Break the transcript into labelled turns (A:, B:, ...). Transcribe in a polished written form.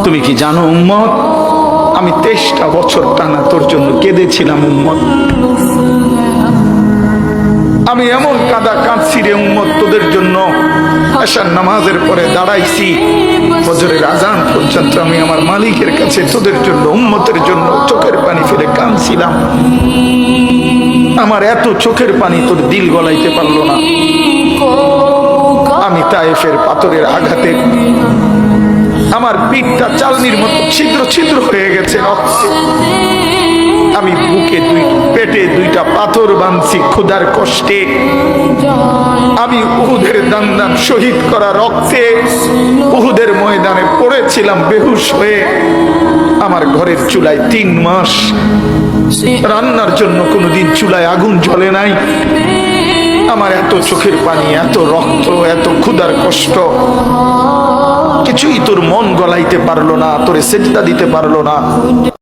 A: তুমি কি জানো উম্মত, আমি 23টা বছর টানা তোর জন্য কেঁদেছিলাম উম্মত। আমি এমন কাঁদা কাঁদছি রে উম্মত তোদের জন্য। আশার নামাজের পরে দাঁড়াইছি, ফজরের আজান পর্যন্ত আমি আমার মালিকের কাছে তোদের জন্য, উম্মতের জন্য চোখের পানি ফেলে কাঁদছিলাম। আমার এত চোখের পানি তোর দিল গলাইতে পারলো না। আমি তায়েফের পাথরের আঘাতে আমার পিঠটা চালনির মতো ছিদ্র ছিদ্র হয়ে গেছে রক্তে। আমি বুকে পেটে 2টা পাথর বাঁধছি ক্ষুধার কষ্টে। আমি উহুদের দান শহীদ করা রক্তে উহুদের ময়দানে পড়েছিলাম বেহুশ হয়ে। আমার ঘরের চুলায় 3 মাস রান্নার জন্য কোনোদিন চুলায় আগুন জ্বলে নাই। আমার এত চোখের পানি, এত রক্ত, এত ক্ষুধার কষ্ট, কিছুই তোর মন গলাইতে পারলো না, তোরে সেজদা দিতে পারলো না।